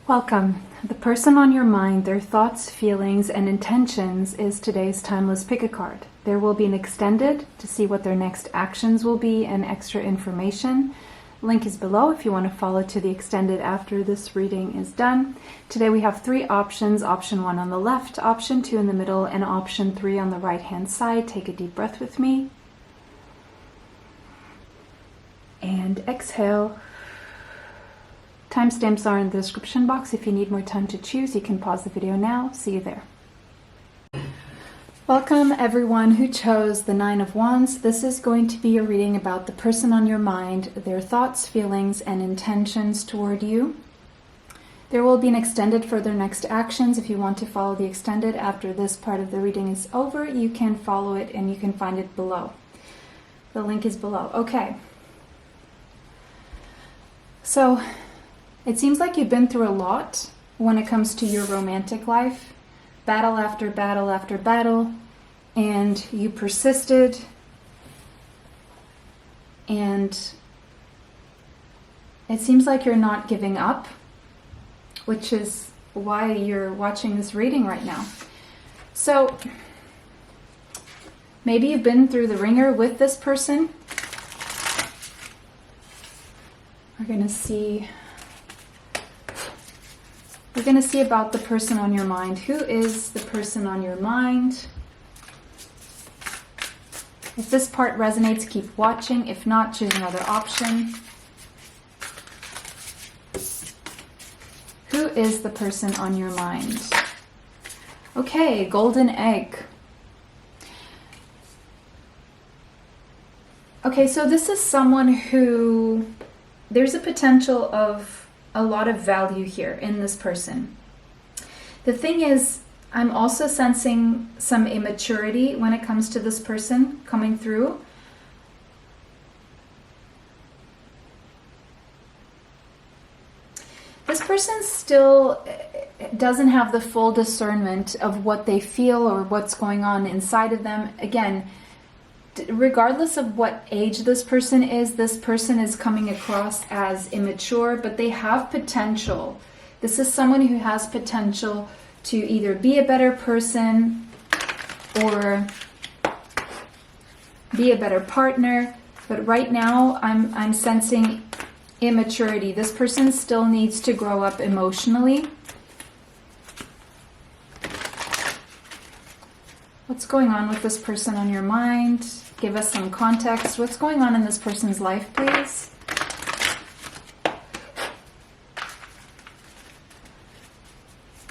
Welcome. The person on your mind, their thoughts, feelings, and intentions is today's timeless pick a card. There will be an extended to see what their next actions will be and extra information. Link is below if you want to follow to the extended after this reading is done. Today we have three options. Option 1 on the left, option 2 in the middle, and option 3 on the right hand side. Take a deep breath with me. And exhale. Timestamps are in the description box. If you need more time to choose, you can pause the video now. See you there. Welcome everyone who chose the Nine of Wands. This is going to be a reading about the person on your mind, their thoughts, feelings, and intentions toward you. There will be an extended for their next actions. If you want to follow the extended after this part of the reading is over, you can follow it and you can find it below. The link is below. Okay. So, it seems like you've been through a lot when it comes to your romantic life. Battle after battle after battle. And you persisted. And it seems like you're not giving up, which is why you're watching this reading right now. So, maybe you've been through the ringer with this person. We're going to see about the person on your mind. Who is the person on your mind? If this part resonates, keep watching. If not, choose another option. Who is the person on your mind? Okay, golden egg. Okay, so this is someone who... there's a potential of a lot of value here in this person. The thing is, I'm also sensing some immaturity when it comes to this person coming through. This person still doesn't have the full discernment of what they feel or what's going on inside of them. Again, regardless of what age this person is coming across as immature, but they have potential. This is someone who has potential to either be a better person or be a better partner. But right now, I'm sensing immaturity. This person still needs to grow up emotionally. What's going on with this person on your mind? Give us some context. What's going on in this person's life, please?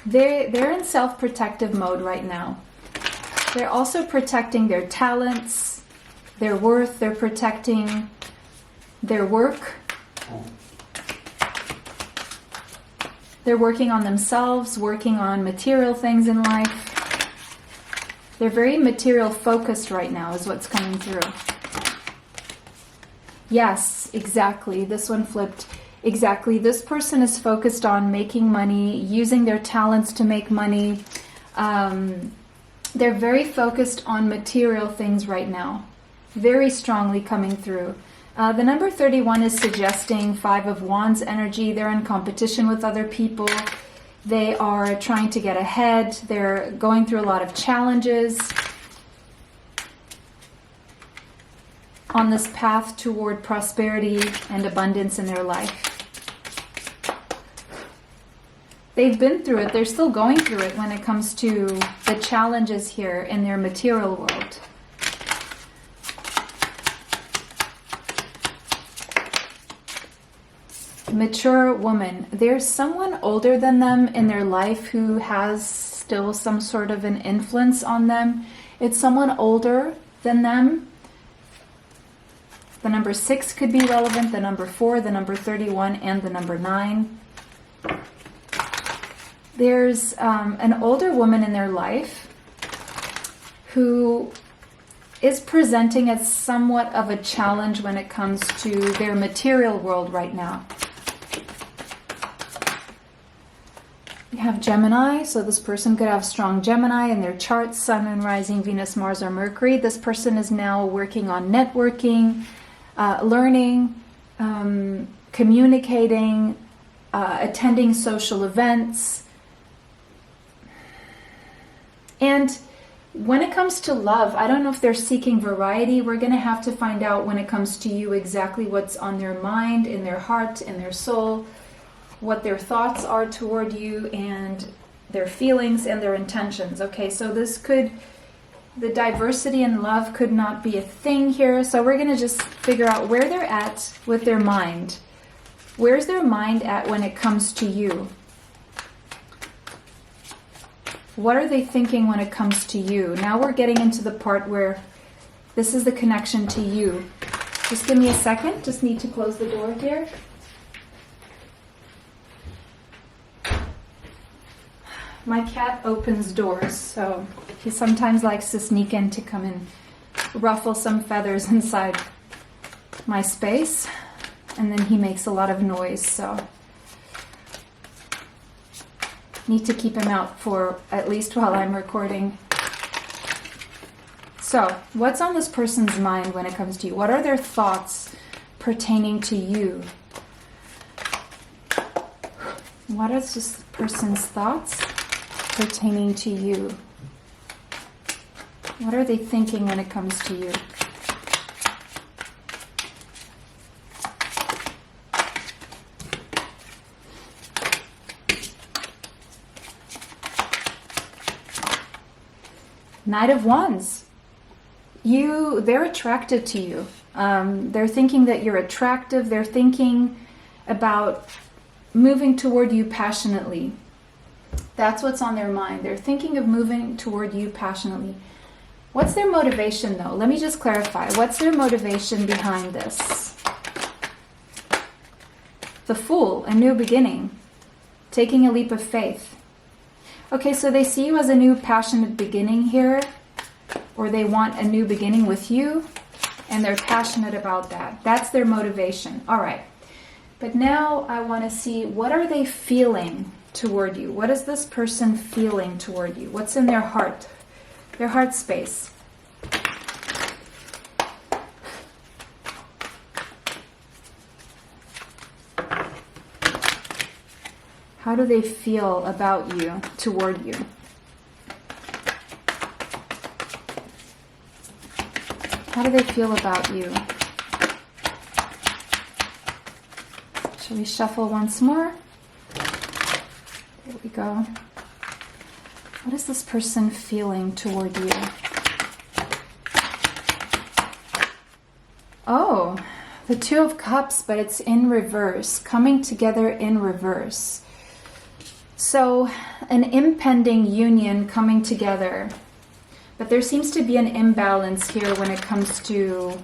They're in self-protective mode right now. They're also protecting their talents, their worth. They're protecting their work. They're working on themselves, working on material things in life. They're very material focused right now is what's coming through. Yes, exactly. This one flipped. Exactly. This person is focused on making money, using their talents to make money. They're very focused on material things right now. Very strongly coming through. The number 31 is suggesting 5 of Wands energy. They're in competition with other people. They are trying to get ahead. They're going through a lot of challenges on this path toward prosperity and abundance in their life. They've been through it. They're still going through it when it comes to the challenges here in their material world. Mature woman. There's someone older than them in their life who has still some sort of an influence on them. It's someone older than them. The number 6 could be relevant, the number 4, the number 31, and the number 9. There's an older woman in their life who is presenting as somewhat of a challenge when it comes to their material world right now. We have Gemini, so this person could have strong Gemini in their chart, Sun, Moon, Rising, Venus, Mars, or Mercury. This person is now working on networking, learning, communicating, attending social events. And when it comes to love, I don't know if they're seeking variety. We're going to have to find out when it comes to you exactly what's on their mind, in their heart, in their soul, what their thoughts are toward you, and their feelings and their intentions. Okay, so the diversity in love could not be a thing here. So we're going to just figure out where they're at with their mind. Where's their mind at when it comes to you? What are they thinking when it comes to you? Now we're getting into the part where this is the connection to you. Just give me a second. Just need to close the door here. My cat opens doors, so he sometimes likes to sneak in to come and ruffle some feathers inside my space, and then he makes a lot of noise, so need to keep him out for at least while I'm recording. So, what's on this person's mind when it comes to you? What are their thoughts pertaining to you? What is this person's thoughts pertaining to you? What are they thinking when it comes to you? Knight of Wands. They're attracted to you. They're thinking that you're attractive. They're thinking about moving toward you passionately. That's what's on their mind. They're thinking of moving toward you passionately. What's their motivation, though? Let me just clarify. What's their motivation behind this? The Fool, a new beginning. Taking a leap of faith. Okay, so they see you as a new passionate beginning here, or they want a new beginning with you, and they're passionate about that. That's their motivation. All right. But now I want to see, what are they feeling toward you? What is this person feeling toward you? What's in their heart? Their heart space. How do they feel about you, toward you? How do they feel about you? Shall we shuffle once more? There we go. What is this person feeling toward you? Oh, the Two of Cups, but it's in reverse, coming together in reverse. So, an impending union coming together. But there seems to be an imbalance here when it comes to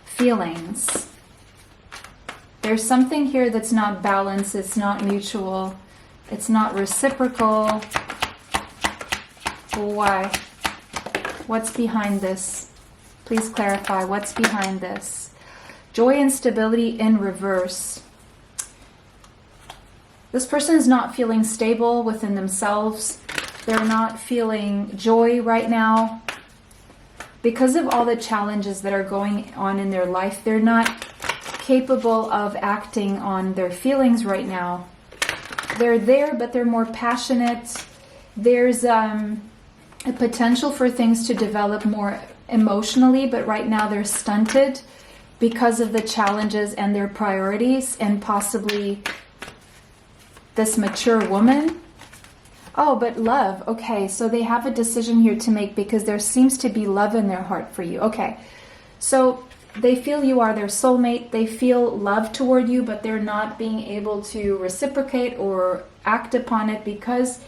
feelings. There's something here that's not balanced, it's not mutual, it's not reciprocal. Why? What's behind this? Please clarify, what's behind this? Joy and stability in reverse. This person is not feeling stable within themselves. They're not feeling joy right now. Because of all the challenges that are going on in their life, they're not capable of acting on their feelings right now. They're there, but they're more passionate. There's a potential for things to develop more emotionally, but right now they're stunted because of the challenges and their priorities, and possibly this mature woman. Oh, but love. Okay, so they have a decision here to make because there seems to be love in their heart for you. Okay, so they feel you are their soulmate. They feel love toward you, but they're not being able to reciprocate or act upon it because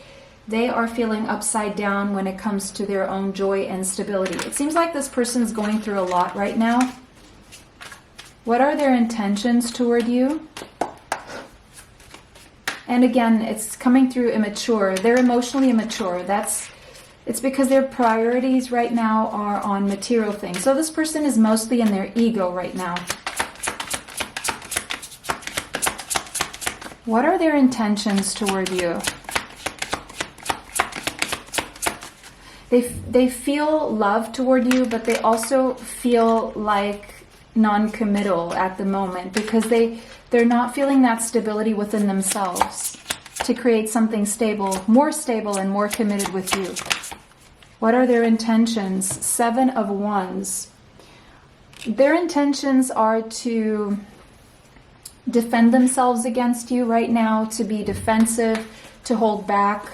they are feeling upside down when it comes to their own joy and stability. It seems like this person's going through a lot right now. What are their intentions toward you? And again, it's coming through immature. They're emotionally immature. It's because their priorities right now are on material things. So this person is mostly in their ego right now. What are their intentions toward you? They feel love toward you, but they also feel like non-committal at the moment because they They're not feeling that stability within themselves to create something stable, more stable and more committed with you. What are their intentions? 7 of Wands. Their intentions are to defend themselves against you right now, to be defensive, to hold back,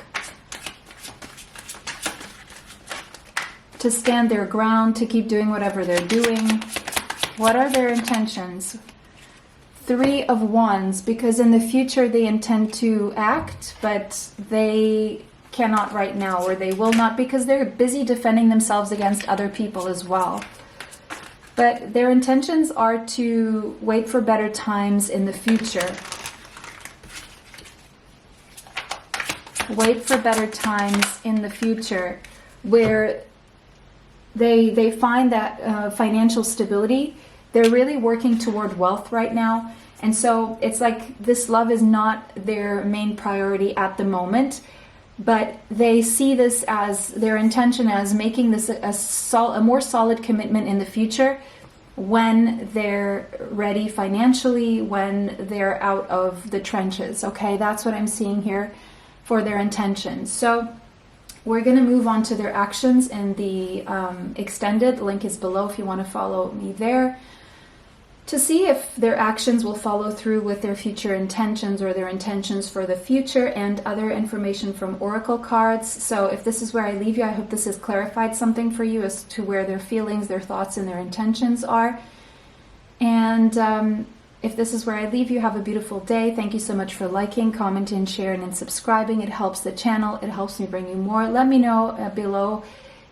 to stand their ground, to keep doing whatever they're doing. What are their intentions? 3 of Wands, because in the future they intend to act, but they cannot right now, or they will not, because they're busy defending themselves against other people as well. But their intentions are to wait for better times in the future. Wait for better times in the future where they find that financial stability. They're really working toward wealth right now. And so it's like this love is not their main priority at the moment, but they see this as their intention as making this a more solid commitment in the future when they're ready financially, when they're out of the trenches. Okay, that's what I'm seeing here for their intentions. So we're going to move on to their actions in the extended. The link is below if you want to follow me there, to see if their actions will follow through with their future intentions or their intentions for the future, and other information from oracle cards. So if this is where I leave you, I hope this has clarified something for you as to where their feelings, their thoughts, and their intentions are. And if this is where I leave you, have a beautiful day. Thank you so much for liking, commenting, sharing, and subscribing. It helps the channel. It helps me bring you more. Let me know below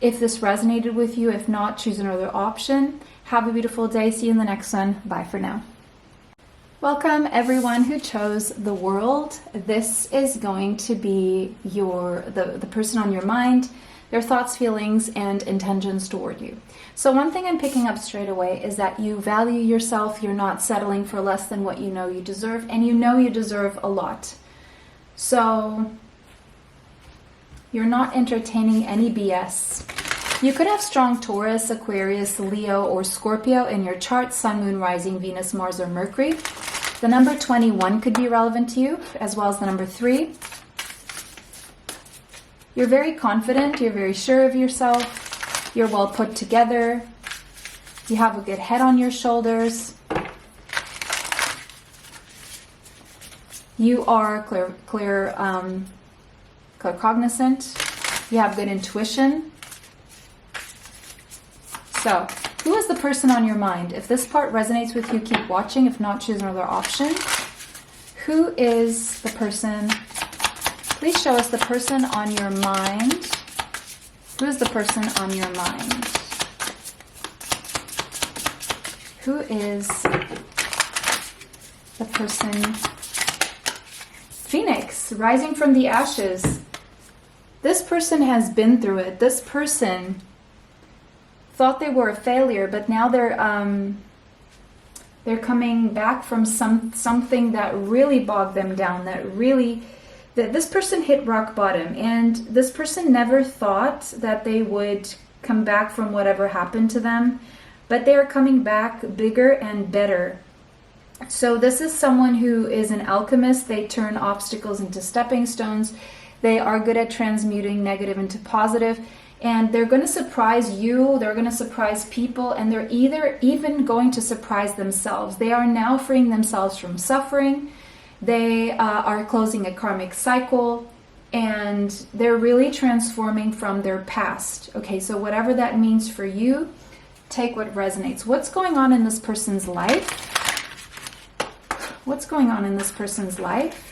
if this resonated with you. If not, choose another option. Have a beautiful day. See you in the next one. Bye for now. Welcome everyone who chose the world. This is going to be the person on your mind, their thoughts, feelings, and intentions toward you. So one thing I'm picking up straight away is that you value yourself. You're not settling for less than what you know you deserve, and you know you deserve a lot. So you're not entertaining any BS. You could have strong Taurus, Aquarius, Leo, or Scorpio in your chart, Sun, Moon, Rising, Venus, Mars, or Mercury. The number 21 could be relevant to you, as well as the number 3. You're very confident. You're very sure of yourself. You're well put together. You have a good head on your shoulders. You are claircognizant. You have good intuition. So, who is the person on your mind? If this part resonates with you, keep watching. If not, choose another option. Who is the person? Please show us the person on your mind. Who is the person on your mind? Who is the person? Phoenix, rising from the ashes. This person has been through it. This person thought they were a failure, but now they're coming back from something that really bogged them down, that this person hit rock bottom, and this person never thought that they would come back from whatever happened to them, but they are coming back bigger and better. So this is someone who is an alchemist. They turn obstacles into stepping stones. They are good at transmuting negative into positive. And they're going to surprise you, they're going to surprise people, and they're even going to surprise themselves. They are now freeing themselves from suffering. They are closing a karmic cycle, and they're really transforming from their past. Okay, so whatever that means for you, take what resonates. What's going on in this person's life? What's going on in this person's life?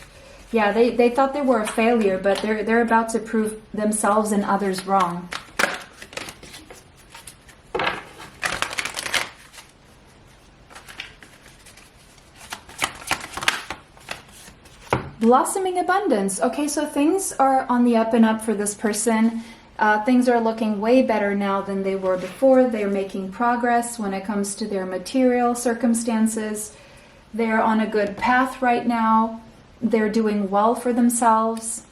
Yeah, they thought they were a failure, but they're about to prove themselves and others wrong. Blossoming abundance. Okay, so things are on the up and up for this person. Things are looking way better now than they were before. They're making progress when it comes to their material circumstances. They're on a good path right now. They're doing well for themselves.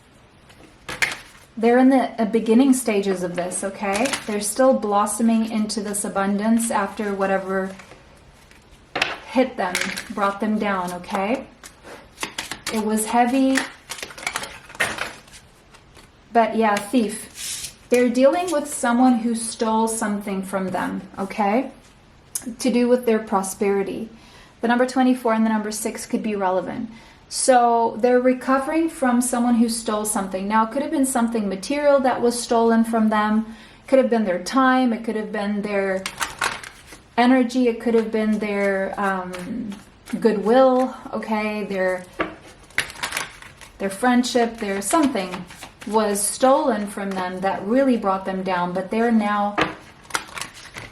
They're in the beginning stages of this, okay? They're still blossoming into this abundance after whatever hit them, brought them down, okay? It was heavy. But yeah, thief. They're dealing with someone who stole something from them, okay? To do with their prosperity. The number 24 and the number 6 could be relevant. So they're recovering from someone who stole something. Now, it could have been something material that was stolen from them. It could have been their time. It could have been their energy. It could have been their goodwill, okay? Their friendship, their something was stolen from them that really brought them down. But they're now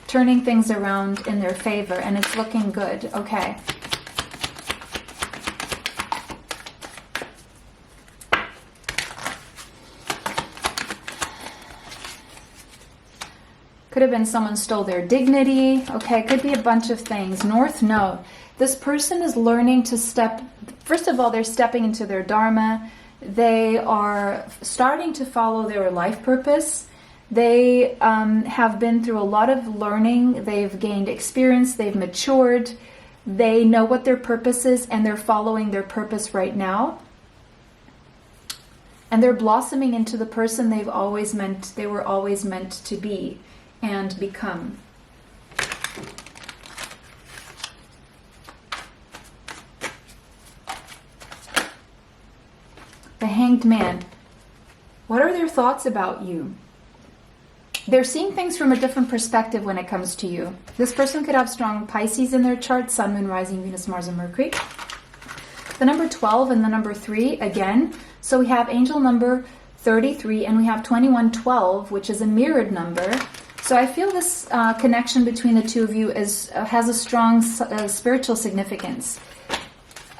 turning things around in their favor, and it's looking good, okay? Could have been someone stole their dignity. Okay, could be a bunch of things. North, no. This person is learning to step... First of all, they're stepping into their dharma. They are starting to follow their life purpose. They have been through a lot of learning. They've gained experience. They've matured. They know what their purpose is, and they're following their purpose right now. And they're blossoming into the person they were always meant to be and become. The Hanged Man. What are their thoughts about you? They're seeing things from a different perspective when it comes to you. This person could have strong Pisces in their chart, Sun, Moon, Rising, Venus, Mars, and Mercury. The number 12 and the number 3 again. So we have angel number 33 and we have 2112, which is a mirrored number. So I feel this connection between the two of you has a strong spiritual significance.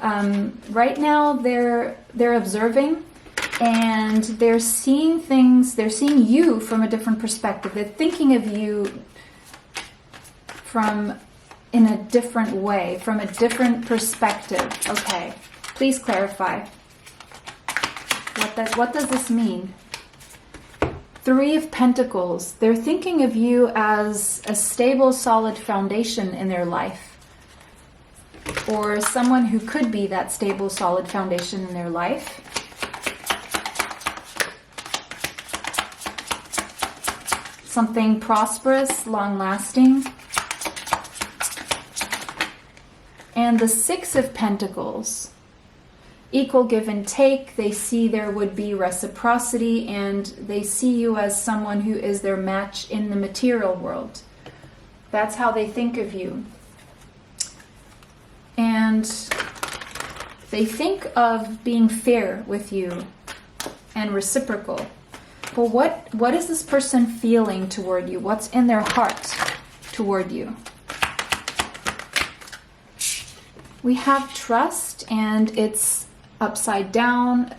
Right now they're observing and they're seeing things, they're seeing you from a different perspective. They're thinking of you in a different way, from a different perspective. Okay, please clarify. What does this mean? 3 of Pentacles. They're thinking of you as a stable, solid foundation in their life. Or someone who could be that stable, solid foundation in their life. Something prosperous, long-lasting. And the 6 of Pentacles. Equal give and take. They see there would be reciprocity, and they see you as someone who is their match in the material world. That's how they think of you. And they think of being fair with you and reciprocal. But what is this person feeling toward you? What's in their heart toward you? We have trust, and it's upside down.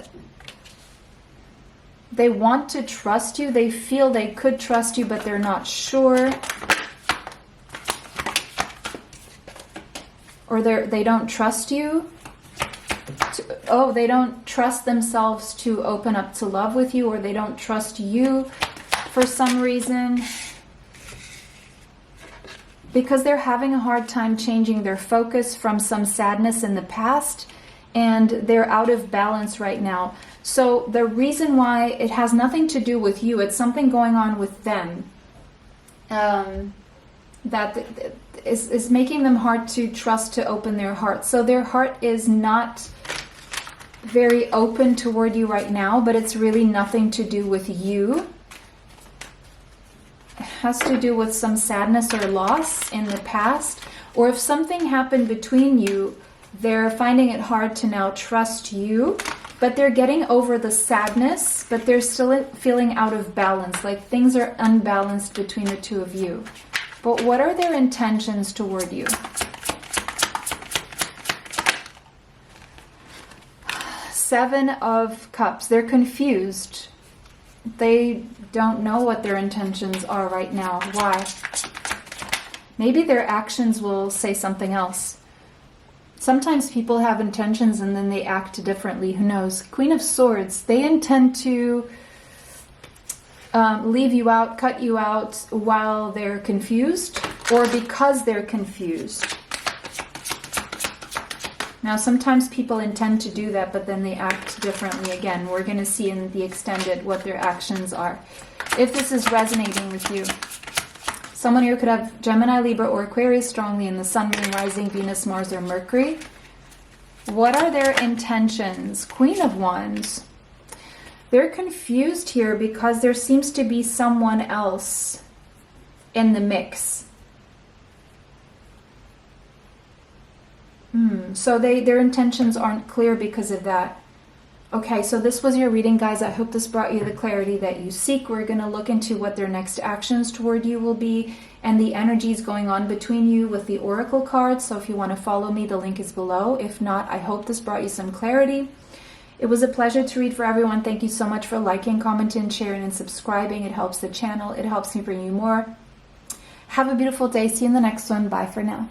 They want to trust you. They feel they could trust you, but they're not sure. Or they don't trust you. They don't trust themselves to open up to love with you, or they don't trust you for some reason. Because they're having a hard time changing their focus from some sadness in the past, and they're out of balance right now. So the reason why, it has nothing to do with you, it's something going on with them that is making them hard to trust, to open their heart. So their heart is not very open toward you right now, but it's really nothing to do with you. It has to do with some sadness or loss in the past, or if something happened between you, they're finding it hard to now trust you, but they're getting over the sadness, but they're still feeling out of balance, like things are unbalanced between the two of you. But what are their intentions toward you? 7 of Cups. They're confused. They don't know what their intentions are right now. Why? Maybe their actions will say something else. Sometimes people have intentions and then they act differently. Who knows? Queen of Swords. They intend to leave you out, cut you out while they're confused, or because they're confused. Now, sometimes people intend to do that, but then they act differently again. We're going to see in the extended what their actions are. If this is resonating with you, someone here could have Gemini, Libra, or Aquarius strongly in the Sun, Moon, Rising, Venus, Mars, or Mercury. What are their intentions? Queen of Wands. They're confused here because there seems to be someone else in the mix. So their intentions aren't clear because of that. Okay, so this was your reading, guys. I hope this brought you the clarity that you seek. We're going to look into what their next actions toward you will be and the energies going on between you with the oracle cards. So if you want to follow me, the link is below. If not, I hope this brought you some clarity. It was a pleasure to read for everyone. Thank you so much for liking, commenting, sharing, and subscribing. It helps the channel. It helps me bring you more. Have a beautiful day. See you in the next one. Bye for now.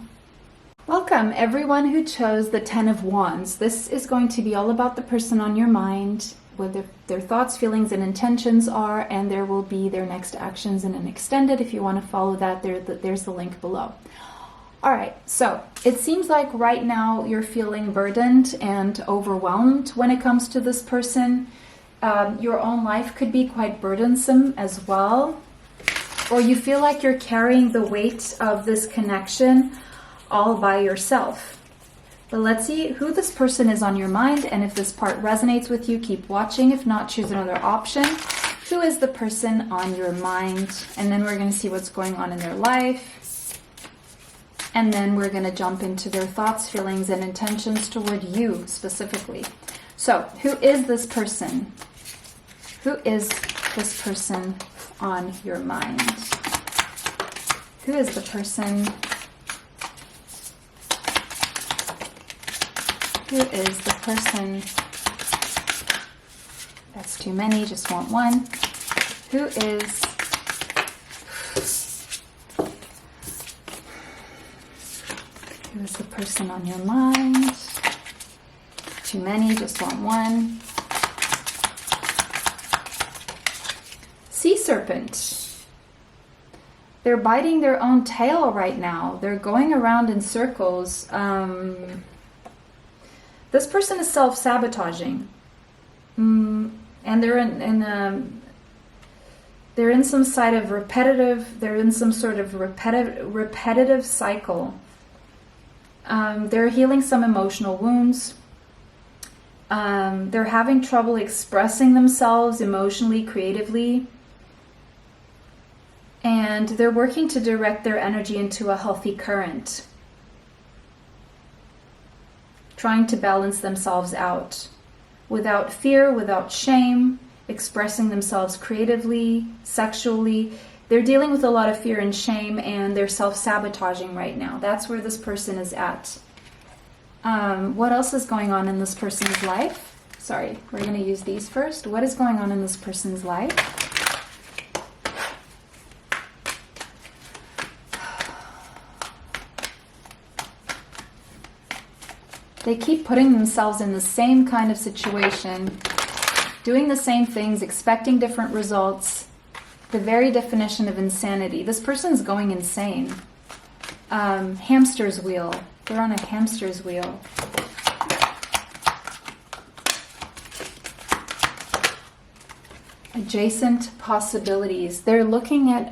Welcome, everyone who chose the Ten of Wands. This is going to be all about the person on your mind, what their thoughts, feelings, and intentions are, and there will be their next actions in an extended. If you want to follow that, there's the link below. All right, so it seems like right now you're feeling burdened and overwhelmed when it comes to this person. Your own life could be quite burdensome as well, or you feel like you're carrying the weight of this connection all by yourself. But let's see who this person is on your mind, and if this part resonates with you, keep watching. If not, choose another option. Who is the person on your mind? And then we're going to see what's going on in their life. And then we're going to jump into their thoughts, feelings, and intentions toward you specifically. So, who is this person? Who is this person on your mind? Who is the person? Who is the person? That's too many, just want one. Who is the person on your mind? Too many, just want one. Sea serpent. They're biting their own tail right now. They're going around in circles. This person is self-sabotaging, and they're in some sort of repetitive cycle. They're healing some emotional wounds. They're having trouble expressing themselves emotionally, creatively, and they're working to direct their energy into a healthy current, trying to balance themselves out without fear, without shame, expressing themselves creatively, sexually. They're dealing with a lot of fear and shame, and they're self-sabotaging right now. That's where this person is at. What else is going on in this person's life? Sorry, we're going to use these first. What is going on in this person's life? They keep putting themselves in the same kind of situation, doing the same things, expecting different results. The very definition of insanity. This person's going insane. Hamster's wheel. They're on a hamster's wheel. Adjacent possibilities. They're looking at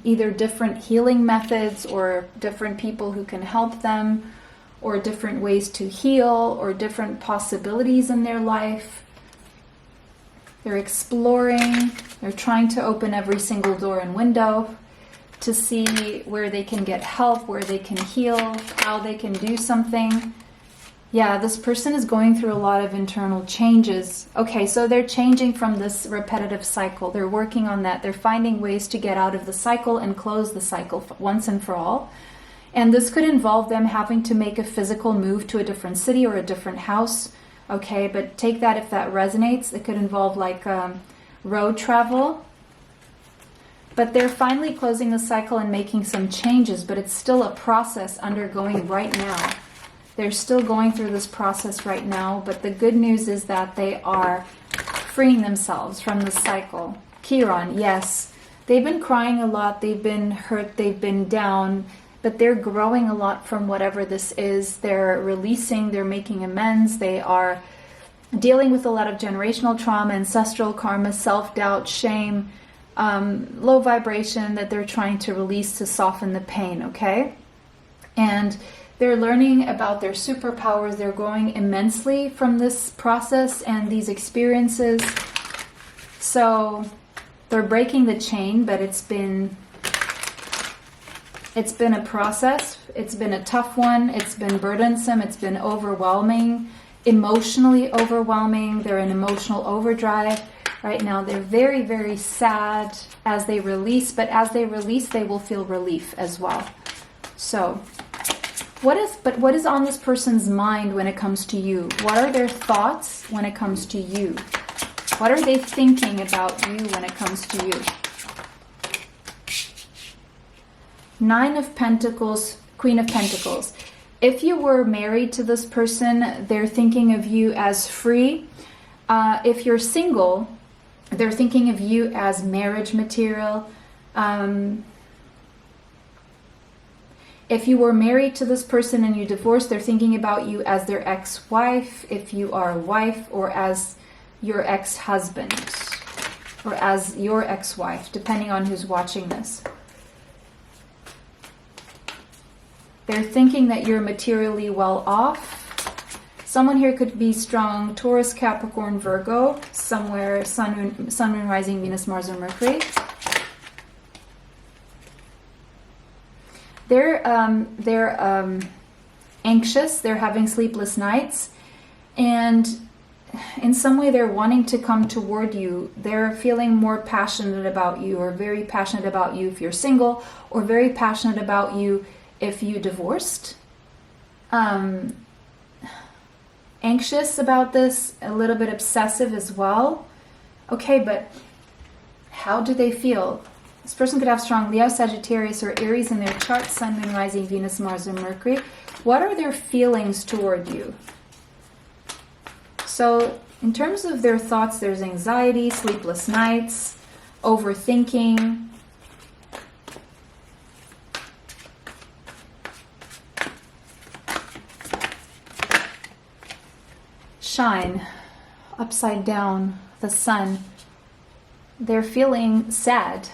either different healing methods or different people who can help them, or different ways to heal, or different possibilities in their life. They're exploring. They're trying to open every single door and window to see where they can get help, where they can heal, how they can do something. Yeah, this person is going through a lot of internal changes. Okay, so they're changing from this repetitive cycle. They're working on that. They're finding ways to get out of the cycle and close the cycle once and for all. And this could involve them having to make a physical move to a different city or a different house. Okay, but take that if that resonates. It could involve like road travel. But they're finally closing the cycle and making some changes, but it's still a process undergoing right now. They're still going through this process right now, but the good news is that they are freeing themselves from the cycle. Chiron, yes. They've been crying a lot. They've been hurt. They've been down. but they're growing a lot from whatever this is. They're releasing, they're making amends, they are dealing with a lot of generational trauma, ancestral karma, self-doubt, shame, low vibration that they're trying to release to soften the pain, okay? And they're learning about their superpowers. They're growing immensely from this process and these experiences. So they're breaking the chain, but it's been a process. It's been a tough one. It's been burdensome. It's been overwhelming, emotionally overwhelming. They're in emotional overdrive right now. They're very, very sad as they release, but as they release, they will feel relief as well. So what is on this person's mind when it comes to you? What are their thoughts when it comes to you? What are they thinking about you when it comes to you? Nine of Pentacles, Queen of Pentacles. If you were married to this person, they're thinking of you as free. If you're single, they're thinking of you as marriage material. If you were married to this person and you divorced, they're thinking about you as their ex-wife, if you are a wife, or as your ex-husband, or as your ex-wife, depending on who's watching this. They're thinking that you're materially well off. Someone here could be strong Taurus, Capricorn, Virgo, somewhere Sun, Moon, Rising, Venus, Mars, or Mercury. They're anxious, they're having sleepless nights, and in some way they're wanting to come toward you. They're feeling more passionate about you, or very passionate about you if you're single, or very passionate about you if you divorced. Anxious about this, a little bit obsessive as well. Okay, but how do they feel? This person could have strong Leo, Sagittarius, or Aries in their chart, Sun, Moon, Rising, Venus, Mars, or Mercury. What are their feelings toward you? So in terms of their thoughts, there's anxiety, sleepless nights, overthinking. Shine, upside down, the sun. They're feeling sad.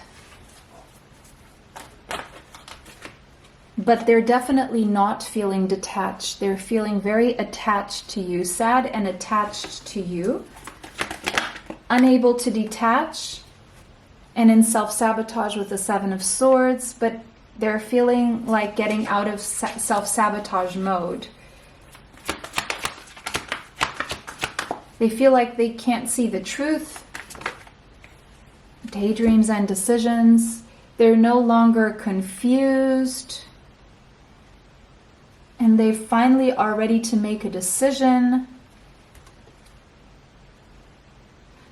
But they're definitely not feeling detached. They're feeling very attached to you, sad and attached to you, unable to detach, and in self-sabotage with the Seven of Swords, but they're feeling like getting out of self-sabotage mode. They feel like they can't see the truth, daydreams and decisions. They're no longer confused. And they finally are ready to make a decision.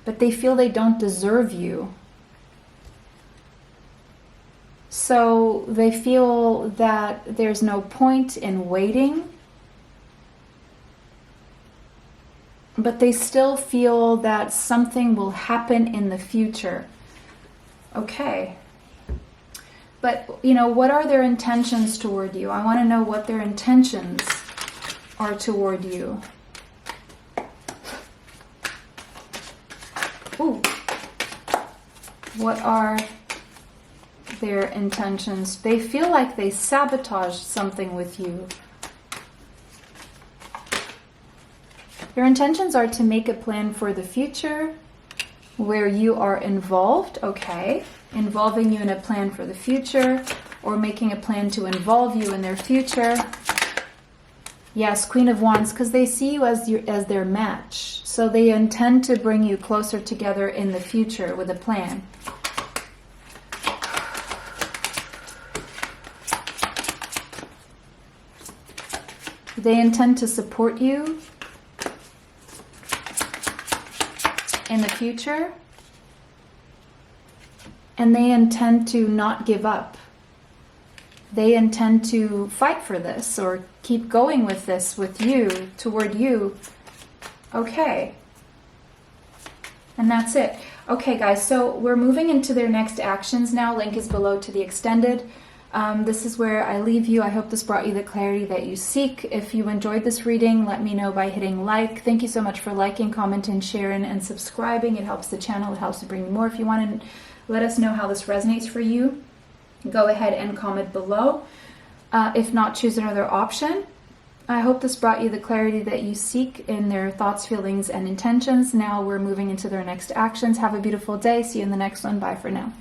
But they feel they don't deserve you. So they feel that there's no point in waiting. But they still feel that something will happen in the future. Okay. But, you know, what are their intentions toward you? I want to know what their intentions are toward you. Ooh. What are their intentions? They feel like they sabotaged something with you. Your intentions are to make a plan for the future where you are involved, okay? Involving you in a plan for the future, or making a plan to involve you in their future. Yes, Queen of Wands, because they see you as their match. So they intend to bring you closer together in the future with a plan. They intend to support you in the future, and they intend to not give up. They intend to fight for this or keep going with this with you, toward you. Okay. And that's it. Okay, guys, so we're moving into their next actions now. Link is below to the extended. This is where I leave you. I hope this brought you the clarity that you seek. If you enjoyed this reading, let me know by hitting like. Thank you so much for liking, commenting, sharing, and subscribing. It helps the channel. It helps to bring me more. If you want to let us know how this resonates for you, go ahead and comment below. If not, choose another option. I hope this brought you the clarity that you seek in their thoughts, feelings, and intentions. Now we're moving into their next actions. Have a beautiful day. See you in the next one. Bye for now.